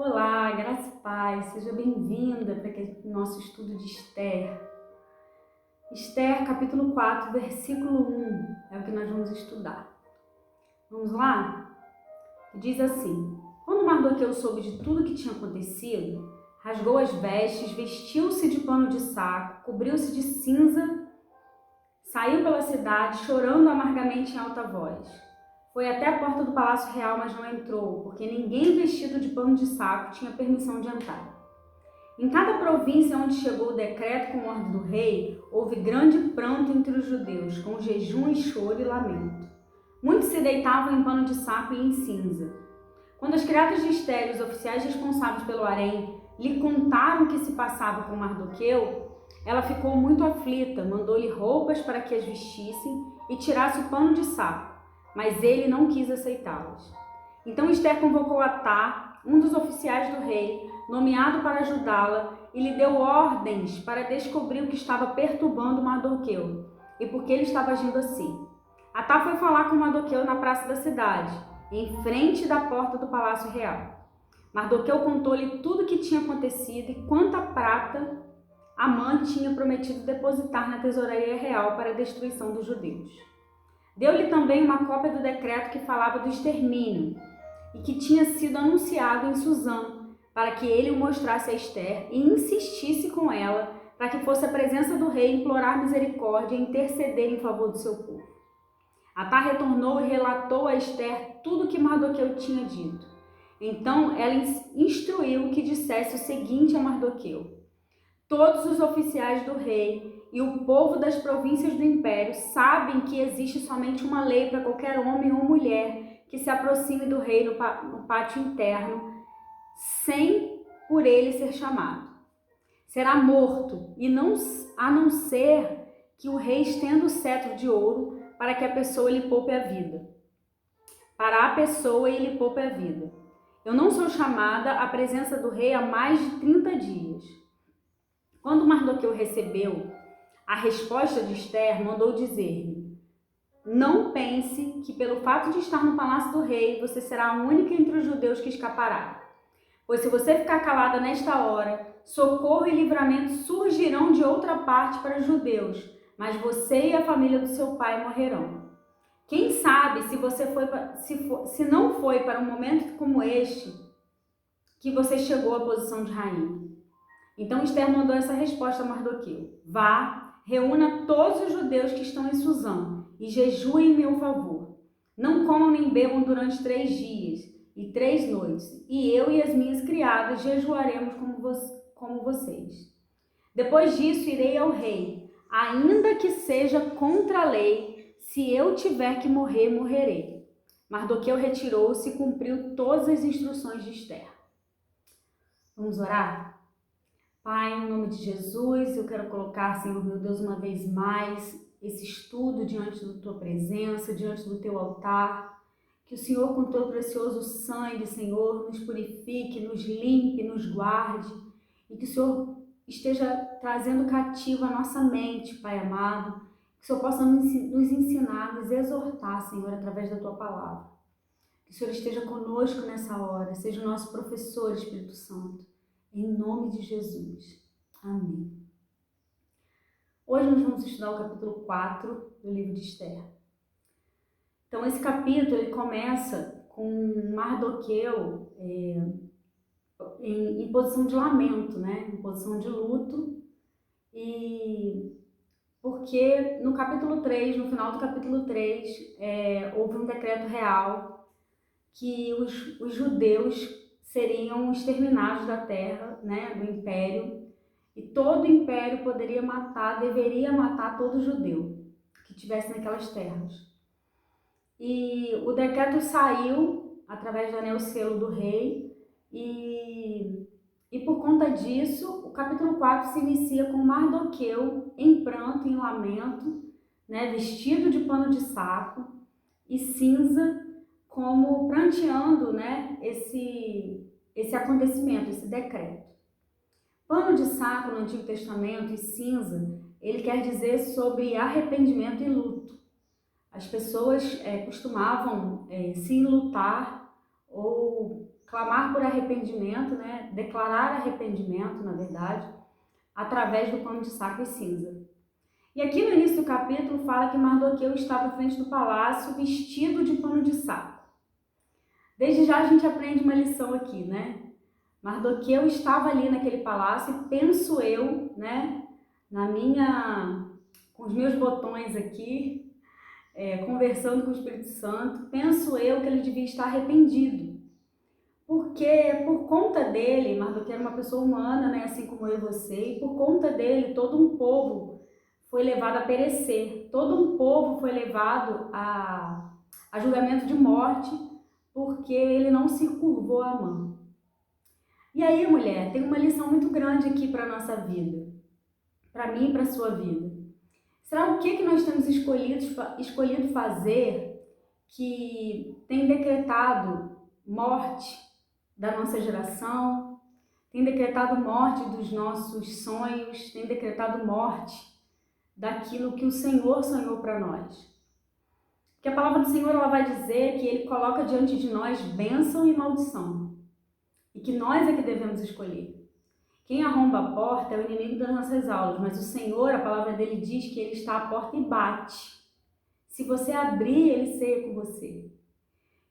Olá, graça e paz, seja bem-vinda para o nosso estudo de Esther. Esther, capítulo 4, versículo 1, é o que nós vamos estudar. Vamos lá? Diz assim: Quando Mardoqueu soube de tudo que tinha acontecido, rasgou as vestes, vestiu-se de pano de saco, cobriu-se de cinza, saiu pela cidade, chorando amargamente em alta voz. Foi até a porta do Palácio Real, mas não entrou, porque ninguém vestido de pano de saco tinha permissão de entrar. Em cada província onde chegou o decreto com ordem do rei, houve grande pranto entre os judeus, com jejum e choro e lamento. Muitos se deitavam em pano de saco e em cinza. Quando as criadas de Esther e os oficiais responsáveis pelo harém lhe contaram o que se passava com Mardoqueu, ela ficou muito aflita, mandou-lhe roupas para que as vestissem e tirasse o pano de saco, mas ele não quis aceitá-las. Então Esther convocou Atá, um dos oficiais do rei, nomeado para ajudá-la, e lhe deu ordens para descobrir o que estava perturbando Mardoqueu e por que ele estava agindo assim. Atá foi falar com Mardoqueu na praça da cidade, em frente da porta do Palácio Real. Mardoqueu contou-lhe tudo o que tinha acontecido e quanta prata Amã tinha prometido depositar na tesouraria real para a destruição dos judeus. Deu-lhe também uma cópia do decreto que falava do extermínio e que tinha sido anunciado em Suzã, para que ele o mostrasse a Esther e insistisse com ela para que fosse à presença do rei implorar misericórdia e interceder em favor do seu povo. Atá retornou e relatou a Esther tudo o que Mardoqueu tinha dito. Então ela instruiu que dissesse o seguinte a Mardoqueu: Todos os oficiais do rei e o povo das províncias do império sabem que existe somente uma lei para qualquer homem ou mulher que se aproxime do rei no pátio interno, sem por ele ser chamado. Será morto, a não ser que o rei estenda o cetro de ouro para que a pessoa lhe poupe a vida. Para a pessoa ele poupe a vida. Eu não sou chamada à presença do rei há mais de 30 dias. Quando Mardoqueu recebeu a resposta de Esther, mandou dizer-lhe: Não pense que pelo fato de estar no palácio do rei, você será a única entre os judeus que escapará. Pois se você ficar calada nesta hora, socorro e livramento surgirão de outra parte para os judeus, mas você e a família do seu pai morrerão. Quem sabe se não foi para um momento como este que você chegou à posição de rainha. Então Esther mandou essa resposta a Mardoqueu: Vá, reúna todos os judeus que estão em Suzã e jejuem em meu favor. Não comam nem bebam durante 3 dias e 3 noites, e eu e as minhas criadas jejuaremos como vocês. Depois disso irei ao rei, ainda que seja contra a lei, se eu tiver que morrer, morrerei. Mardoqueu retirou-se e cumpriu todas as instruções de Esther. Vamos orar? Pai, em nome de Jesus, eu quero colocar, Senhor meu Deus, uma vez mais, esse estudo diante da Tua presença, diante do Teu altar. Que o Senhor, com Teu precioso sangue, Senhor, nos purifique, nos limpe, nos guarde. E que o Senhor esteja trazendo cativo a nossa mente, Pai amado. Que o Senhor possa nos ensinar, nos exortar, Senhor, através da Tua palavra. Que o Senhor esteja conosco nessa hora, seja o nosso professor, Espírito Santo. Em nome de Jesus. Amém. Hoje nós vamos estudar o capítulo 4 do livro de Esther. Então esse capítulo ele começa com Mardoqueu em posição de lamento, né? Em posição de luto. E porque no capítulo 3, no final do capítulo 3, houve um decreto real que os judeus seriam exterminados da terra, né, do império, e todo o império deveria matar todo judeu que estivesse naquelas terras. E o decreto saiu através do anel selo do rei, e por conta disso, o capítulo 4 se inicia com Mardoqueu em pranto, em lamento, né, vestido de pano de saco e cinza, como pranteando, né, esse acontecimento, esse decreto. Pano de saco no Antigo Testamento e cinza, ele quer dizer sobre arrependimento e luto. As pessoas costumavam se enlutar ou clamar por arrependimento, né? Declarar arrependimento, na verdade, através do pano de saco e cinza. E aqui no início do capítulo fala que Mardoqueu estava à frente do palácio vestido de pano de saco. Desde já a gente aprende uma lição aqui, né? Mardoqueu estava ali naquele palácio e penso eu, né, com os meus botões aqui, conversando com o Espírito Santo, penso eu que ele devia estar arrependido. Porque por conta dele, Mardoqueu era uma pessoa humana, né, assim como eu e você, e por conta dele todo um povo foi levado a perecer, todo um povo foi levado a julgamento de morte, porque ele não se curvou a Amã. E aí, mulher, tem uma lição muito grande aqui para a nossa vida, para mim e para a sua vida. Será o que nós temos escolhido fazer que tem decretado morte da nossa geração, tem decretado morte dos nossos sonhos, tem decretado morte daquilo que o Senhor sonhou para nós? Porque a palavra do Senhor ela vai dizer que Ele coloca diante de nós bênção e maldição. E que nós é que devemos escolher. Quem arromba a porta é o inimigo das nossas aulas, mas o Senhor, a palavra dele diz que Ele está à porta e bate. Se você abrir, Ele ceia com você.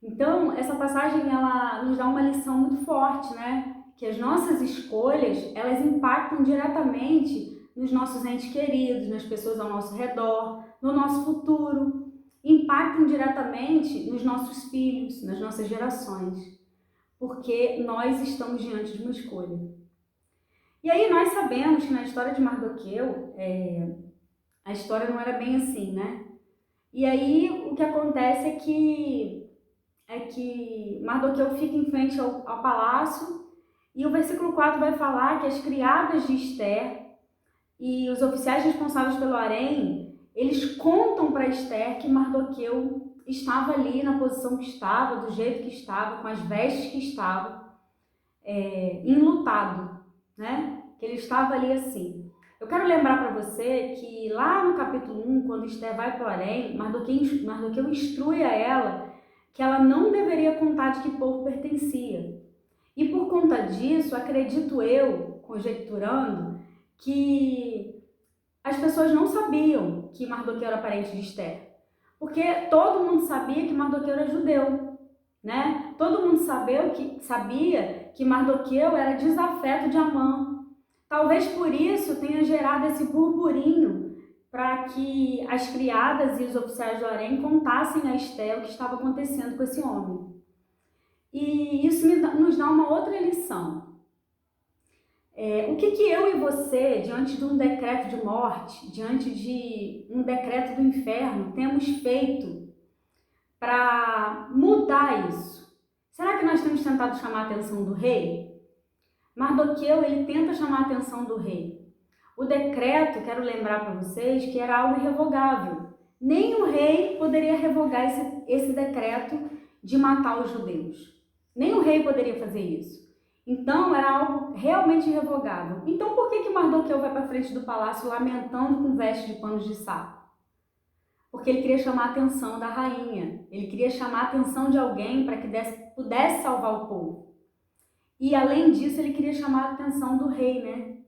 Então, essa passagem, ela nos dá uma lição muito forte, né? Que as nossas escolhas, elas impactam diretamente nos nossos entes queridos, nas pessoas ao nosso redor, no nosso futuro. Impactam diretamente nos nossos filhos, nas nossas gerações. Porque nós estamos diante de uma escolha. E aí nós sabemos que na história de Mardoqueu, a história não era bem assim, né? E aí o que acontece é que Mardoqueu fica em frente ao palácio e o versículo 4 vai falar que as criadas de Ester e os oficiais responsáveis pelo harém, eles contam para Ester que Mardoqueu estava ali na posição que estava, do jeito que estava, com as vestes que estava, enlutado, né? Que ele estava ali assim. Eu quero lembrar para você que lá no capítulo 1, quando Ester vai para o harém, Mardoqueu instrui a ela que ela não deveria contar de que povo pertencia. E por conta disso, acredito eu, conjecturando, que as pessoas não sabiam que Mardoqueu era parente de Ester. Porque todo mundo sabia que Mardoqueu era judeu, né? Todo mundo sabia que Mardoqueu era desafeto de Amã. Talvez por isso tenha gerado esse burburinho para que as criadas e os oficiais do harém contassem a Ester o que estava acontecendo com esse homem. E isso nos dá uma outra lição. O que eu e você, diante de um decreto de morte, diante de um decreto do inferno, temos feito para mudar isso? Será que nós temos tentado chamar a atenção do rei? Mardoqueu, ele tenta chamar a atenção do rei. O decreto, quero lembrar para vocês, que era algo irrevogável. Nem o rei poderia revogar esse decreto de matar os judeus. Nem o rei poderia fazer isso. Então, era algo realmente irrevogável. Então, por que Mardoqueu vai para frente do palácio lamentando com vestes de panos de saco? Porque ele queria chamar a atenção da rainha. Ele queria chamar a atenção de alguém para que pudesse salvar o povo. E, além disso, ele queria chamar a atenção do rei, né?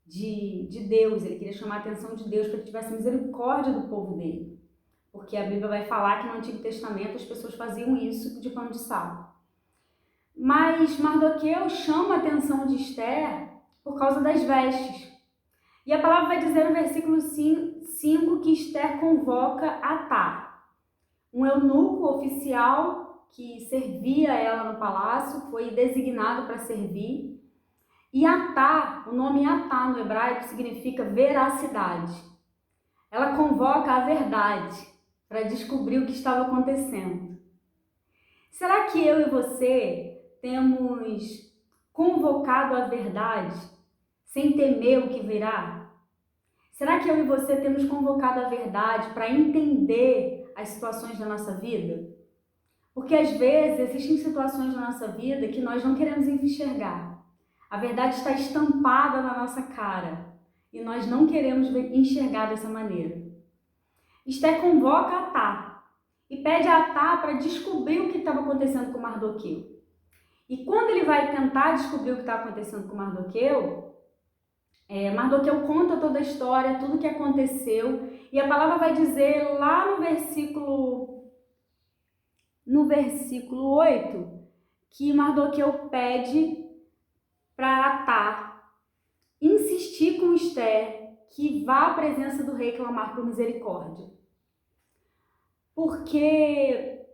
De Deus. Ele queria chamar a atenção de Deus para que tivesse misericórdia do povo dele. Porque a Bíblia vai falar que no Antigo Testamento as pessoas faziam isso de pano de saco. Mas Mardoqueu chama a atenção de Ester por causa das vestes. E a palavra vai dizer no versículo 5 que Ester convoca Atá, um eunuco oficial que servia ela no palácio, foi designado para servir. E Atá, o nome Atá no hebraico significa veracidade. Ela convoca a verdade para descobrir o que estava acontecendo. Será que eu e você temos convocado a verdade sem temer o que virá? Será que eu e você temos convocado a verdade para entender as situações da nossa vida? Porque às vezes existem situações da nossa vida que nós não queremos enxergar. A verdade está estampada na nossa cara e nós não queremos enxergar dessa maneira. Ester convoca Atá e pede a Atá para descobrir o que estava acontecendo com Mardoqueu. E quando ele vai tentar descobrir o que está acontecendo com Mardoqueu, Mardoqueu conta toda a história, tudo o que aconteceu, e a palavra vai dizer lá no versículo 8, que Mardoqueu pede para Atá insistir com Esther que vá à presença do rei clamar por misericórdia. Porque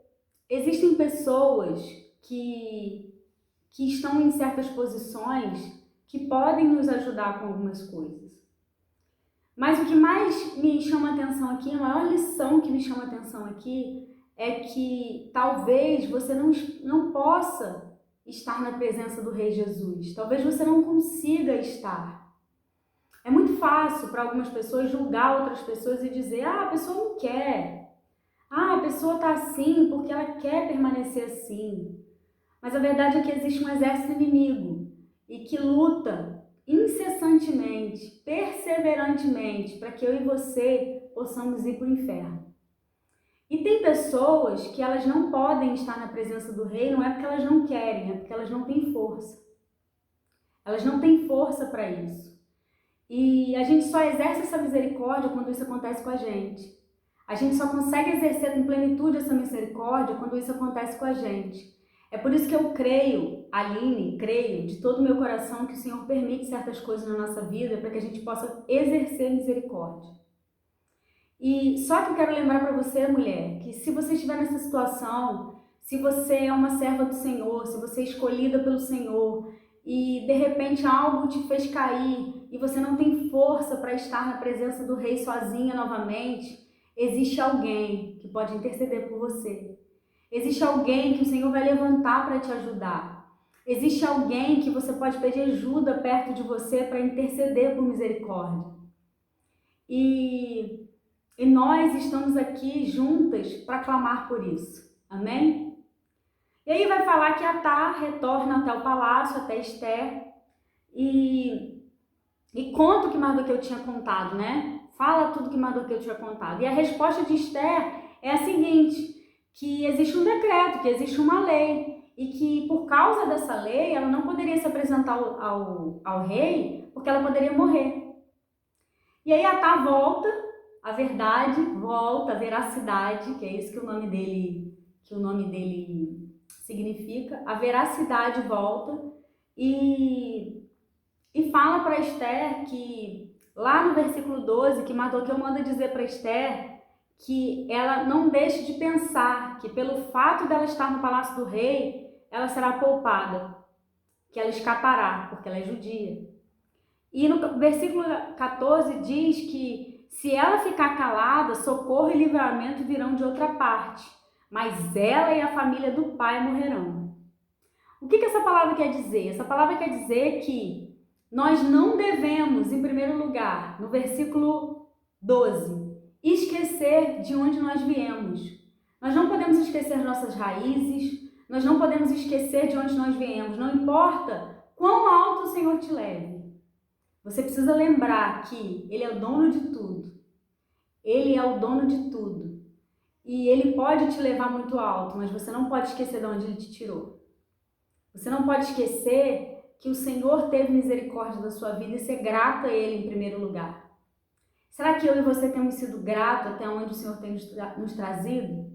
existem pessoas que estão em certas posições que podem nos ajudar com algumas coisas. Mas o que mais me chama atenção aqui, a maior lição que me chama atenção aqui, é que talvez você não possa estar na presença do Rei Jesus. Talvez você não consiga estar. É muito fácil para algumas pessoas julgar outras pessoas e dizer: a pessoa não quer. A pessoa está assim porque ela quer permanecer assim. Mas a verdade é que existe um exército inimigo e que luta incessantemente, perseverantemente, para que eu e você possamos ir para o inferno. E tem pessoas que elas não podem estar na presença do rei, não é porque elas não querem, é porque elas não têm força. Elas não têm força para isso. E a gente só exerce essa misericórdia quando isso acontece com a gente. A gente só consegue exercer com plenitude essa misericórdia quando isso acontece com a gente. É por isso que eu creio, Aline, creio de todo o meu coração que o Senhor permite certas coisas na nossa vida para que a gente possa exercer misericórdia. E só que eu quero lembrar para você, mulher, que se você estiver nessa situação, se você é uma serva do Senhor, se você é escolhida pelo Senhor e de repente algo te fez cair e você não tem força para estar na presença do Rei sozinha novamente, existe alguém que pode interceder por você. Existe alguém que o Senhor vai levantar para te ajudar. Existe alguém que você pode pedir ajuda perto de você para interceder por misericórdia. E nós estamos aqui juntas para clamar por isso. Amém? E aí vai falar que Atá retorna até o palácio, até Esther, e conta o que Mardoqueu tinha contado, né? Fala tudo que Mardoqueu tinha contado. E a resposta de Esther é a seguinte: que existe um decreto, que existe uma lei, e que por causa dessa lei ela não poderia se apresentar ao rei, porque ela poderia morrer. E aí Atá volta, a verdade volta, a veracidade, que é isso que o nome dele significa, a veracidade volta e fala para Esther que, lá no versículo 12, que Mardoqueu manda dizer para Esther que ela não deixe de pensar que pelo fato dela estar no palácio do rei, ela será poupada, que ela escapará, porque ela é judia. E no versículo 14 diz que se ela ficar calada, socorro e livramento virão de outra parte, mas ela e a família do pai morrerão. O que essa palavra quer dizer? Essa palavra quer dizer que nós não devemos, em primeiro lugar, no versículo 12, esquecer de onde nós viemos. Nós não podemos esquecer nossas raízes, nós não podemos esquecer de onde nós viemos, não importa quão alto o Senhor te leve. Você precisa lembrar que Ele é o dono de tudo. Ele é o dono de tudo. E Ele pode te levar muito alto, mas você não pode esquecer de onde Ele te tirou. Você não pode esquecer que o Senhor teve misericórdia da sua vida e ser grato a Ele em primeiro lugar. Será que eu e você temos sido gratos até onde o Senhor tem nos trazido?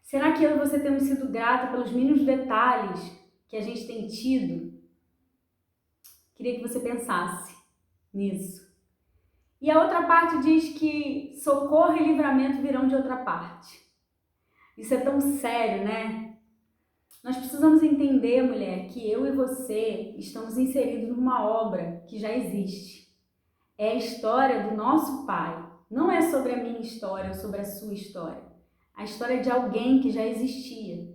Será que eu e você temos sido gratos pelos mínimos detalhes que a gente tem tido? Queria que você pensasse nisso. E a outra parte diz que socorro e livramento virão de outra parte. Isso é tão sério, né? Nós precisamos entender, mulher, que eu e você estamos inseridos numa obra que já existe. É a história do nosso Pai. Não é sobre a minha história ou sobre a sua história. A história de alguém que já existia.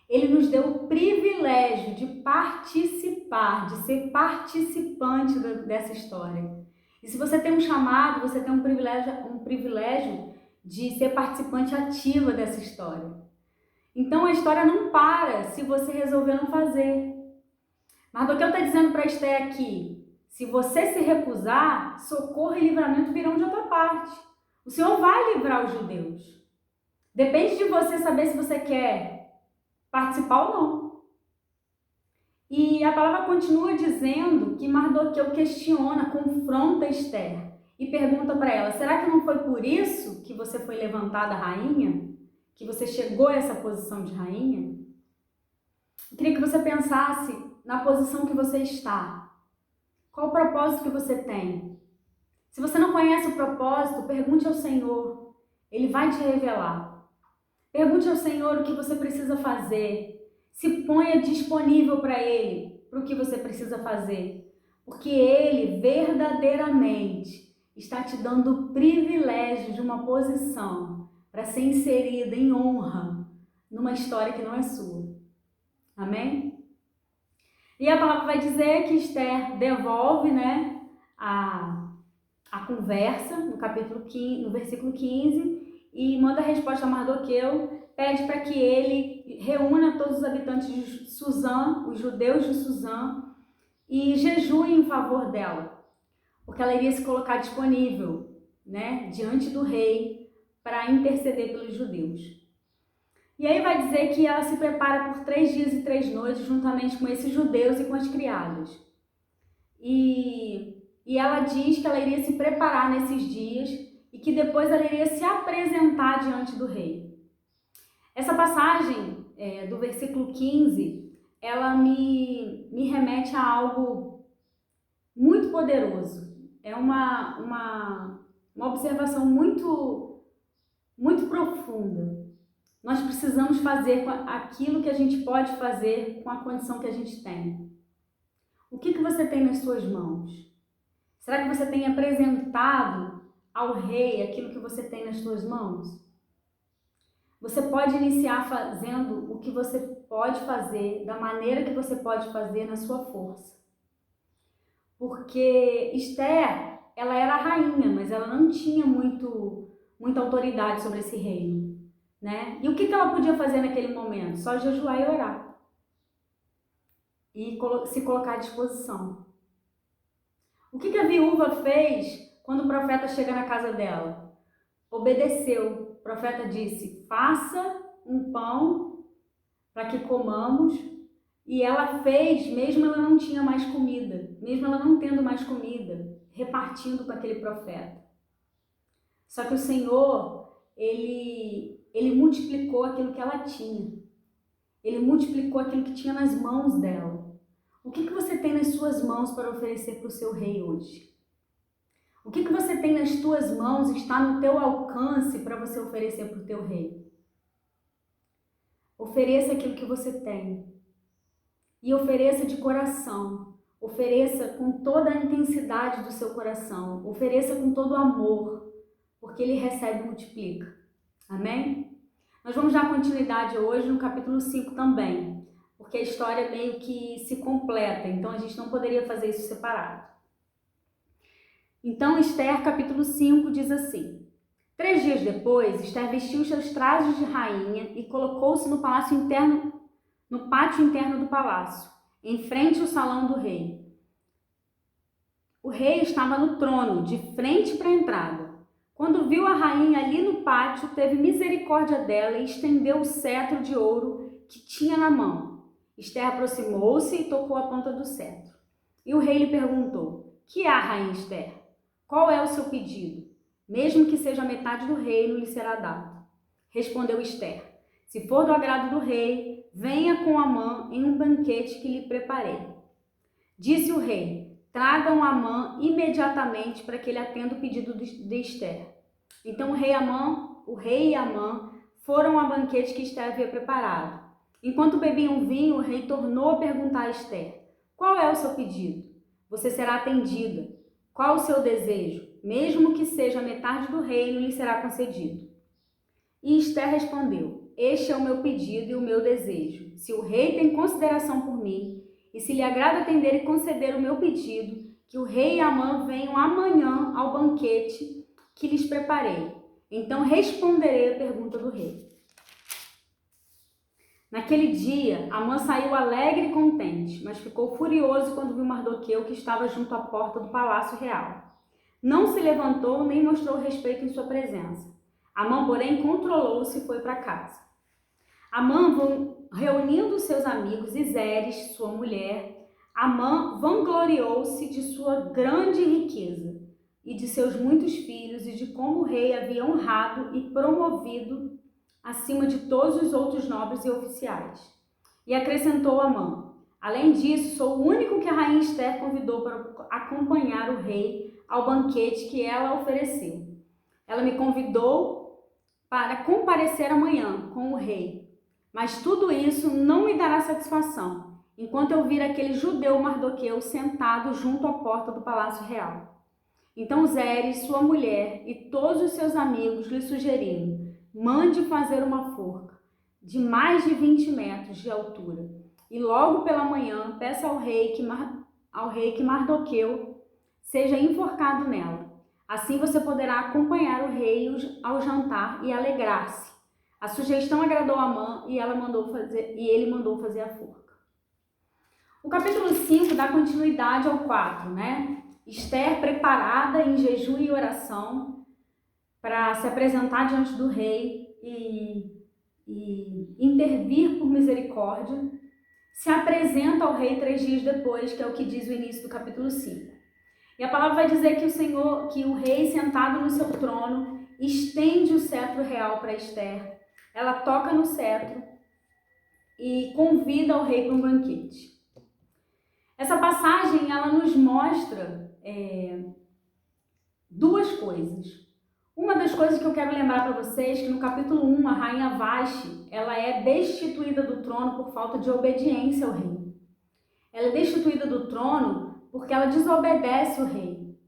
Ele nos deu o privilégio de participar, de ser participante dessa história. E se você tem um chamado, você tem um privilégio de ser participante ativa dessa história. Então a história não para se você resolver não fazer. Mardoqueu está dizendo para Esther aqui: se você se recusar, socorro e livramento virão de outra parte. O Senhor vai livrar os judeus. Depende de você saber se você quer participar ou não. E a palavra continua dizendo que Mardoqueu questiona, confronta Esther e pergunta para ela: será que não foi por isso que você foi levantada rainha? Que você chegou a essa posição de rainha? Eu queria que você pensasse na posição que você está. Qual o propósito que você tem? Se você não conhece o propósito, pergunte ao Senhor. Ele vai te revelar. Pergunte ao Senhor o que você precisa fazer. Se ponha disponível para Ele, para o que você precisa fazer. Porque Ele verdadeiramente está te dando o privilégio de uma posição para ser inserida em honra numa história que não é sua. Amém? E a palavra vai dizer que Esther devolve, a conversa no capítulo 15, no versículo 15, e manda a resposta a Mardoqueu, pede para que ele reúna todos os habitantes de Suzã, os judeus de Suzã, e jejue em favor dela, porque ela iria se colocar disponível, diante do rei para interceder pelos judeus. E aí vai dizer que ela se prepara por 3 dias e 3 noites, juntamente com esses judeus e com as criadas. E ela diz que ela iria se preparar nesses dias e que depois ela iria se apresentar diante do rei. Essa passagem do versículo 15, ela me remete a algo muito poderoso. É uma observação muito, muito profunda. Nós precisamos fazer aquilo que a gente pode fazer com a condição que a gente tem. O que você tem nas suas mãos? Será que você tem apresentado ao rei aquilo que você tem nas suas mãos? Você pode iniciar fazendo o que você pode fazer, da maneira que você pode fazer na sua força. Porque Esther, ela era a rainha, mas ela não tinha muita autoridade sobre esse reino. E o que ela podia fazer naquele momento? Só jejuar e orar. E se colocar à disposição. O que a viúva fez quando o profeta chega na casa dela? Obedeceu. O profeta disse: faça um pão para que comamos. E ela fez, mesmo ela não tinha mais comida, mesmo ela não tendo mais comida, repartindo com aquele profeta. Só que o Senhor, ele multiplicou aquilo que ela tinha. Ele multiplicou aquilo que tinha nas mãos dela. O que você tem nas suas mãos para oferecer para o seu rei hoje? O que você tem nas tuas mãos está no teu alcance para você oferecer para o teu rei? Ofereça aquilo que você tem. E ofereça de coração. Ofereça com toda a intensidade do seu coração. Ofereça com todo o amor, porque ele recebe e multiplica. Amém? Nós vamos dar continuidade hoje no capítulo 5 também, porque a história meio que se completa, então a gente não poderia fazer isso separado. Então, Esther, capítulo 5, diz assim: 3 dias depois, Esther vestiu seus trajes de rainha e colocou-se no pátio interno do palácio, em frente ao salão do rei. O rei estava no trono, de frente para a entrada. Quando viu a rainha ali no pátio, teve misericórdia dela e estendeu o cetro de ouro que tinha na mão. Esther aproximou-se e tocou a ponta do cetro. E o rei lhe perguntou: que há, rainha Esther? Qual é o seu pedido? Mesmo que seja metade do reino, lhe será dado. Respondeu Esther: se for do agrado do rei, venha com Amã em um banquete que lhe preparei. Disse o rei: tragam Amã imediatamente para que ele atenda o pedido de Esther. Então o rei e Amã foram ao banquete que Esther havia preparado. Enquanto bebiam vinho, o rei tornou a perguntar a Esther: qual é o seu pedido? Você será atendida. Qual o seu desejo? Mesmo que seja metade do reino, lhe será concedido. E Esther respondeu: este é o meu pedido e o meu desejo. Se o rei tem consideração por mim, e se lhe agrada atender e conceder o meu pedido, que o rei e Amã venham amanhã ao banquete que lhes preparei. Então responderei a pergunta do rei. Naquele dia, Amã saiu alegre e contente, mas ficou furioso quando viu Mardoqueu, que estava junto à porta do palácio real. Não se levantou nem mostrou respeito em sua presença. Amã, porém, controlou-se e foi para casa. Amã reunindo seus amigos e Zeres, sua mulher, Amã vangloriou-se de sua grande riqueza e de seus muitos filhos e de como o rei havia honrado e promovido acima de todos os outros nobres e oficiais. E acrescentou Amã: além disso, sou o único que a rainha Ester convidou para acompanhar o rei ao banquete que ela ofereceu. Ela me convidou para comparecer amanhã com o rei, mas tudo isso não me dará satisfação, enquanto eu vir aquele judeu Mardoqueu sentado junto à porta do palácio real. Então Zeres, sua mulher e todos os seus amigos lhe sugeriram: mande fazer uma forca de mais de 20 metros de altura, e logo pela manhã peça ao rei que Mardoqueu seja enforcado nela. Assim você poderá acompanhar o rei ao jantar e alegrar-se. A sugestão agradou a Amã e ele mandou fazer a forca. O capítulo 5 dá continuidade ao 4, né? Ester preparada em jejum e oração para se apresentar diante do rei e intervir por misericórdia, se apresenta ao rei 3 dias depois, que é o que diz o início do capítulo 5. E a palavra vai dizer que o rei sentado no seu trono estende o cetro real para Ester. Ela toca no cetro e convida o rei para um banquete. Essa passagem ela nos mostra duas coisas. Uma das coisas que eu quero lembrar para vocês é que no capítulo 1, a rainha Vashti, ela é destituída do trono por falta de obediência ao rei. Ela é destituída do trono porque ela desobedece o rei.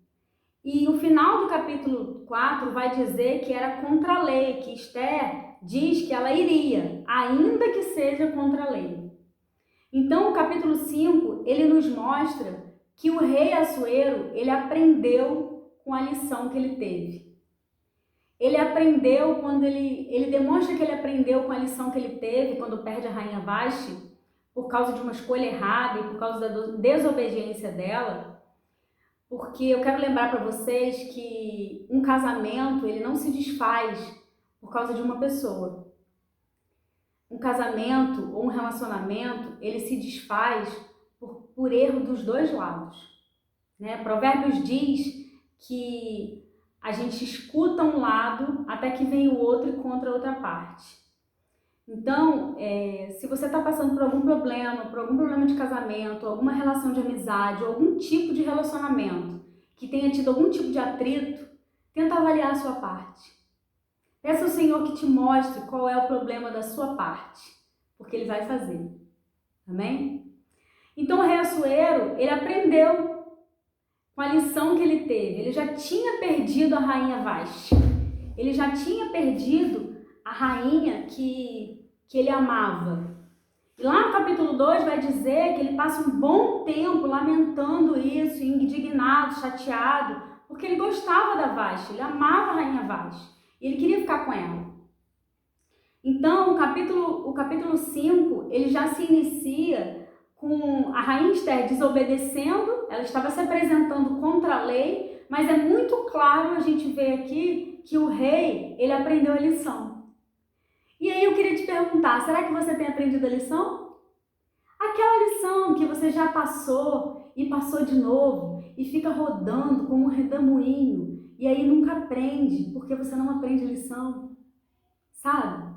E o final do capítulo 4 vai dizer que era contra a lei, que Ester diz que ela iria, ainda que seja contra a lei. Então o capítulo 5, ele nos mostra que o rei Assuero, ele aprendeu com a lição que ele teve. Ele aprendeu quando ele demonstra que ele aprendeu com a lição que ele teve quando perde a rainha Vashti, por causa de uma escolha errada e por causa da desobediência dela. Porque eu quero lembrar para vocês que um casamento, ele não se desfaz por causa de uma pessoa. Um casamento ou um relacionamento, ele se desfaz por erro dos dois lados, né? Provérbios diz que a gente escuta um lado até que vem o outro e contra a outra parte. Então, se você está passando por algum problema de casamento, alguma relação de amizade, algum tipo de relacionamento que tenha tido algum tipo de atrito, tenta avaliar a sua parte. Peça ao Senhor que te mostre qual é o problema da sua parte, porque Ele vai fazer. Amém? Então o rei Assuero, ele aprendeu com a lição que ele teve. Ele já tinha perdido a rainha Vashti. Ele já tinha perdido a rainha que ele amava. E lá no capítulo 2 vai dizer que ele passa um bom tempo lamentando isso, indignado, chateado, porque ele gostava da Vashti, ele amava a rainha Vashti. E ele queria ficar com ela. Então, o capítulo 5, ele já se inicia com a rainha Ester desobedecendo, ela estava se apresentando contra a lei, mas é muito claro a gente ver aqui que o rei, ele aprendeu a lição. E aí eu queria te perguntar, será que você tem aprendido a lição? Aquela lição que você já passou e passou de novo e fica rodando como um redemoinho. E aí nunca aprende, porque você não aprende lição, sabe?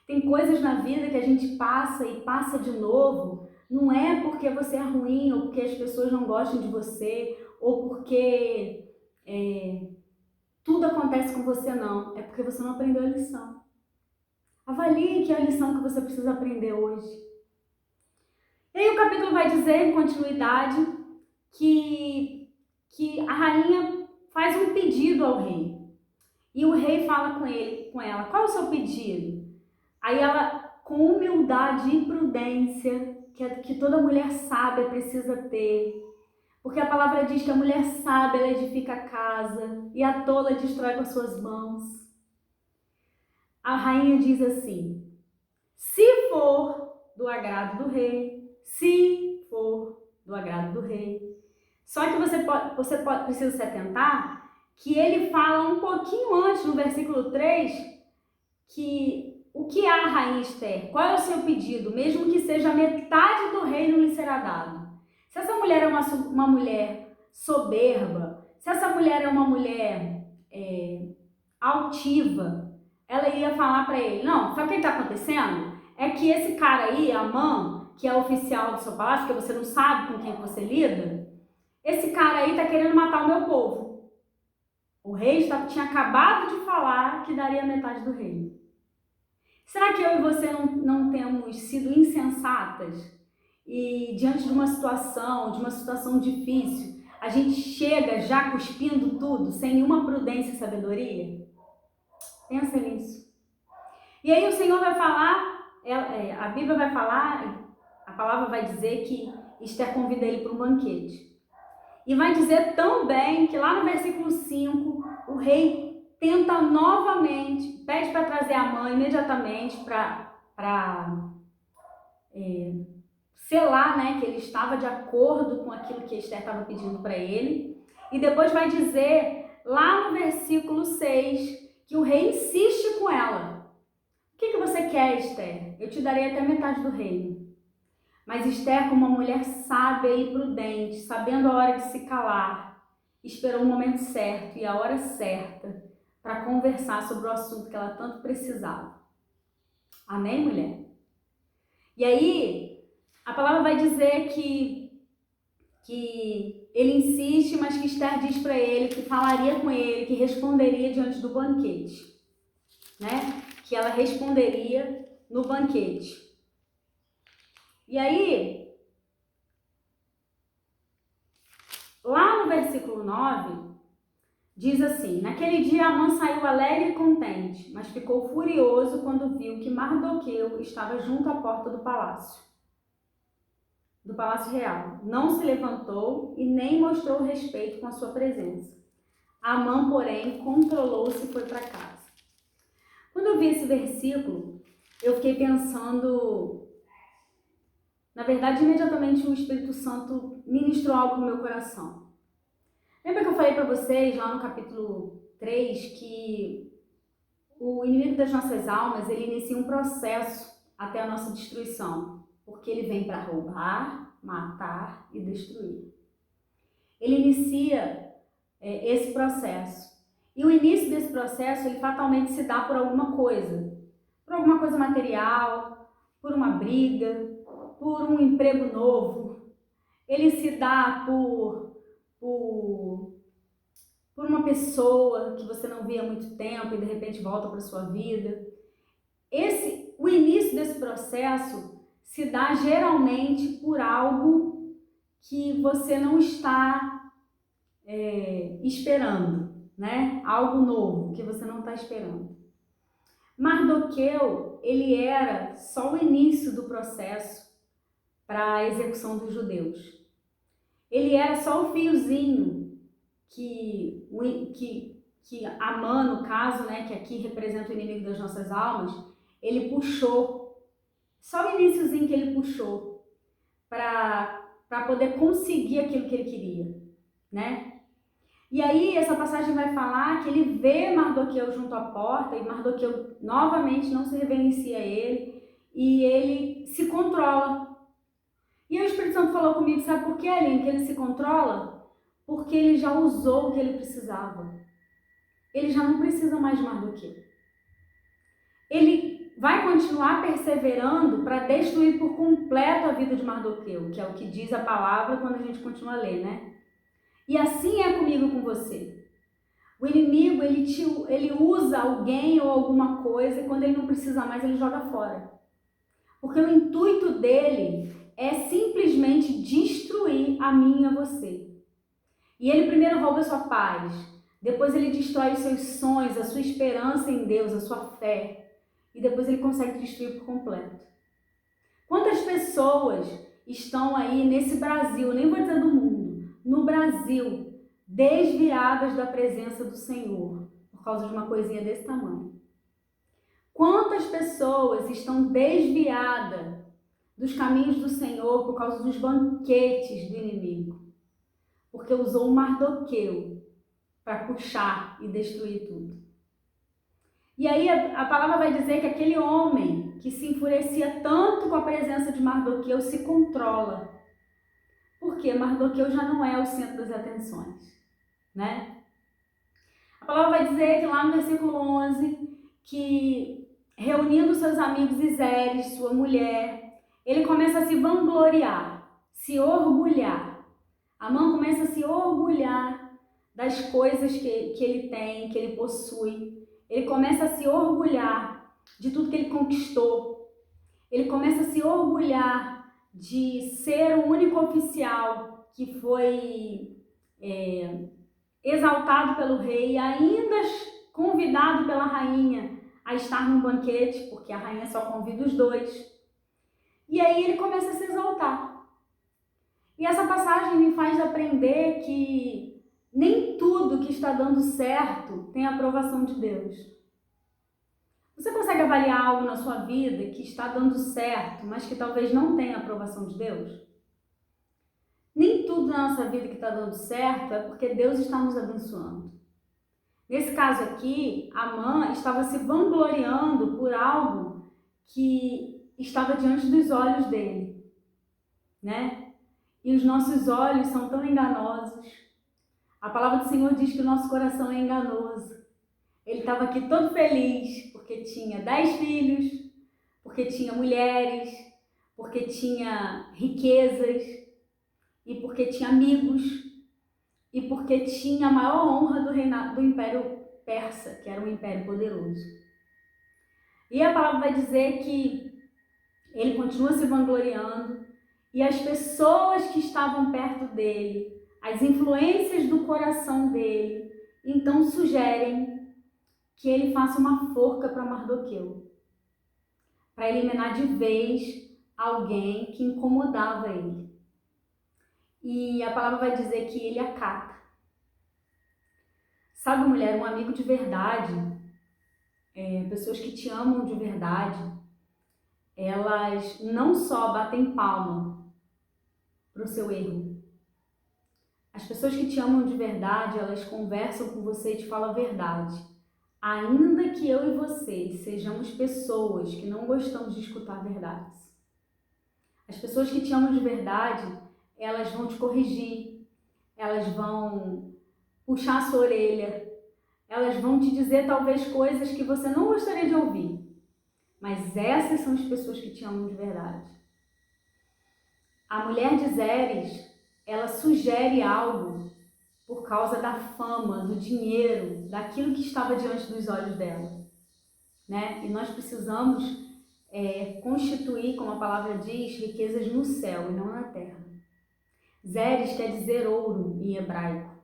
Tem coisas na vida que a gente passa e passa de novo, não é porque você é ruim, ou porque as pessoas não gostam de você, ou porque tudo acontece com você, não. É porque você não aprendeu a lição. Avalie que é a lição que você precisa aprender hoje. E aí o capítulo vai dizer, em continuidade, que a rainha faz um pedido ao rei. E o rei fala com ela, qual é o seu pedido? Aí ela, com humildade e prudência, que toda mulher sábia precisa ter, porque a palavra diz que a mulher sábia ela edifica a casa e a tola destrói com as suas mãos. A rainha diz assim, se for do agrado do rei, se for do agrado do rei. Só que você precisa se atentar que ele fala um pouquinho antes, no versículo 3, que o que há, rainha Esther? Qual é o seu pedido? Mesmo que seja metade do reino lhe será dado. Se essa mulher é uma mulher soberba, se essa mulher é uma mulher altiva, ela ia falar para ele, não, sabe o que está acontecendo? É que esse cara aí, Amã, que é oficial do seu palácio, que você não sabe com quem você lida, esse cara aí está querendo matar o meu povo. O rei tinha acabado de falar que daria metade do reino. Será que eu e você não temos sido insensatas? E diante de uma situação difícil, a gente chega já cuspindo tudo, sem nenhuma prudência e sabedoria? Pensa nisso. E aí o Senhor vai falar, a Bíblia vai falar, a palavra vai dizer que Esther convida ele para um banquete. E vai dizer também que lá no versículo 5, o rei tenta novamente, pede para trazer a mãe imediatamente para selar, né, que ele estava de acordo com aquilo que Esther estava pedindo para ele. E depois vai dizer, lá no versículo 6, que o rei insiste com ela. O que você quer, Esther? Eu te darei até metade do reino. Mas Esther, como uma mulher sábia e prudente, sabendo a hora de se calar, esperou o momento certo e a hora certa para conversar sobre o assunto que ela tanto precisava. Amém, mulher? E aí, a palavra vai dizer que ele insiste, mas que Esther diz para ele que falaria com ele, que responderia diante do banquete, né? Que ela responderia no banquete. E aí, lá no versículo 9, diz assim, naquele dia Amã saiu alegre e contente, mas ficou furioso quando viu que Mardoqueu estava junto à porta do palácio real. Não se levantou e nem mostrou respeito com a sua presença. Amã, porém, controlou-se e foi para casa. Quando eu vi esse versículo, eu fiquei pensando, na verdade, imediatamente o Espírito Santo ministrou algo no meu coração. Lembra que eu falei para vocês lá no capítulo 3 que o inimigo das nossas almas, ele inicia um processo até a nossa destruição, porque ele vem para roubar, matar e destruir. Ele inicia esse processo. E o início desse processo, ele fatalmente se dá por alguma coisa material, por uma briga, por um emprego novo. Ele se dá por uma pessoa que você não via há muito tempo e de repente volta para a sua vida. O início desse processo se dá geralmente por algo que você não está esperando, né? Algo novo que você não está esperando. Mardoqueu, ele era só o início do processo para a execução dos judeus. Ele era só o fiozinho que Amã, no caso, né, que aqui representa o inimigo das nossas almas, ele puxou, só o iniciozinho que ele puxou para poder conseguir aquilo que ele queria, né? E aí essa passagem vai falar que ele vê Mardoqueu junto à porta e Mardoqueu novamente não se reverencia a ele e ele se controla. E aí o Espírito Santo falou comigo, sabe por quê, Aline, que ele se controla? Porque ele já usou o que ele precisava. Ele já não precisa mais de Mardoqueu. Ele vai continuar perseverando para destruir por completo a vida de Mardoqueu, que é o que diz a palavra quando a gente continua a ler, né? E assim é comigo com você. O inimigo, ele usa alguém ou alguma coisa e quando ele não precisa mais, ele joga fora. Porque o intuito dele é simplesmente destruir a mim e a você. E ele primeiro rouba a sua paz, depois ele destrói os seus sonhos, a sua esperança em Deus, a sua fé. E depois ele consegue destruir por completo. Quantas pessoas estão aí nesse Brasil, nem vou dizer do mundo, no Brasil, desviadas da presença do Senhor, por causa de uma coisinha desse tamanho? Quantas pessoas estão desviadas dos caminhos do Senhor por causa dos banquetes do inimigo? Porque usou um Mardoqueu para puxar e destruir tudo. E aí a palavra vai dizer que aquele homem que se enfurecia tanto com a presença de Mardoqueu se controla. Porque Mardoqueu já não é o centro das atenções, né? A palavra vai dizer que lá no versículo 11, que reunindo seus amigos e Zeres, sua mulher, ele começa a se vangloriar, se orgulhar. Amã começa a se orgulhar das coisas que ele tem, que ele possui. Ele começa a se orgulhar de tudo que ele conquistou. Ele começa a se orgulhar de ser o único oficial que foi exaltado pelo rei, ainda convidado pela rainha a estar num banquete, porque a rainha só convida os dois. E aí ele começa a se exaltar. E essa passagem me faz aprender que nem tudo que está dando certo tem a aprovação de Deus. Você consegue avaliar algo na sua vida que está dando certo, mas que talvez não tenha a aprovação de Deus? Nem tudo na nossa vida que está dando certo é porque Deus está nos abençoando. Nesse caso aqui, Amã estava se vangloriando por algo que estava diante dos olhos dele, né? E os nossos olhos são tão enganosos. A palavra do Senhor diz que o nosso coração é enganoso. Ele estava aqui todo feliz porque tinha 10 filhos, porque tinha mulheres, porque tinha riquezas e porque tinha amigos e porque tinha a maior honra do reinado do Império Persa, que era um império poderoso. E a palavra vai dizer que ele continua se vangloriando e as pessoas que estavam perto dele, as influências do coração dele, então sugerem que ele faça uma forca para Mardoqueu, para eliminar de vez alguém que incomodava ele. E a palavra vai dizer que ele acata. Sabe, mulher, um amigo de verdade, pessoas que te amam de verdade, elas não só batem palma para o seu erro. As pessoas que te amam de verdade, elas conversam com você e te falam a verdade. Ainda que eu e você sejamos pessoas que não gostamos de escutar verdades. As pessoas que te amam de verdade, elas vão te corrigir, elas vão puxar a sua orelha, elas vão te dizer talvez coisas que você não gostaria de ouvir. Mas essas são as pessoas que te amam de verdade. A mulher de Zeres, ela sugere algo por causa da fama, do dinheiro, daquilo que estava diante dos olhos dela, né? E nós precisamos constituir, como a palavra diz, riquezas no céu e não na terra. Zeres quer dizer ouro em hebraico.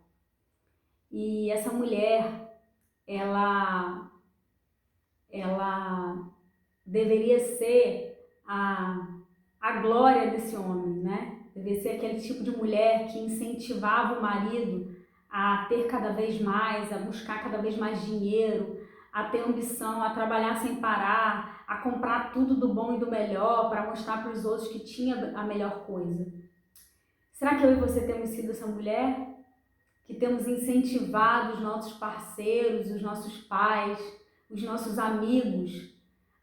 E essa mulher, ela deveria ser a glória desse homem, né? Deveria ser aquele tipo de mulher que incentivava o marido a ter cada vez mais, a buscar cada vez mais dinheiro, a ter ambição, a trabalhar sem parar, a comprar tudo do bom e do melhor para mostrar para os outros que tinha a melhor coisa. Será que eu e você temos sido essa mulher? Que temos incentivado os nossos parceiros, os nossos pais, os nossos amigos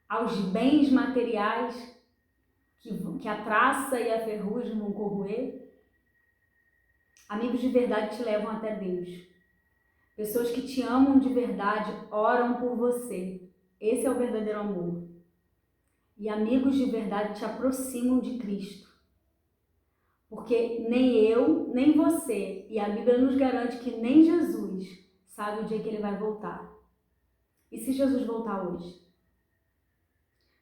aos bens materiais que a traça e a ferrugem vão corroer? Amigos de verdade te levam até Deus. Pessoas que te amam de verdade oram por você. Esse é o verdadeiro amor. E amigos de verdade te aproximam de Cristo. Porque nem eu, nem você, e a Bíblia nos garante que nem Jesus sabe o dia que ele vai voltar. E se Jesus voltar hoje?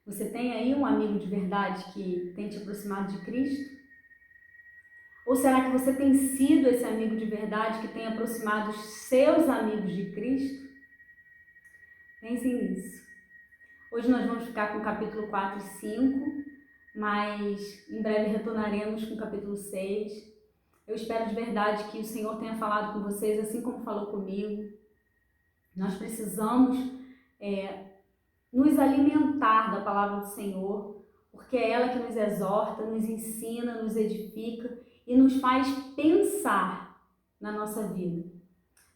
Você tem aí um amigo de verdade que tem te aproximado de Cristo? Ou será que você tem sido esse amigo de verdade que tem aproximado os seus amigos de Cristo? Pensem nisso. Hoje nós vamos ficar com o capítulo 4 e 5, mas em breve retornaremos com o capítulo 6. Eu espero de verdade que o Senhor tenha falado com vocês, assim como falou comigo. Nós precisamos nos alimentar da palavra do Senhor, porque é ela que nos exorta, nos ensina, nos edifica e nos faz pensar na nossa vida.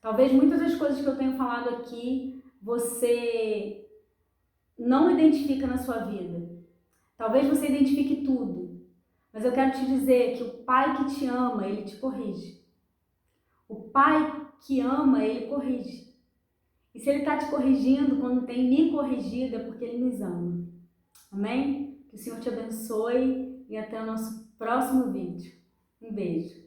Talvez muitas das coisas que eu tenho falado aqui, você não identifica na sua vida. Talvez você identifique tudo, mas eu quero te dizer que o Pai que te ama, Ele te corrige. O Pai que ama, Ele corrige. E se Ele está te corrigindo, quando tem me corrigido, é porque Ele nos ama. Amém? Que o Senhor te abençoe e até o nosso próximo vídeo. Um beijo.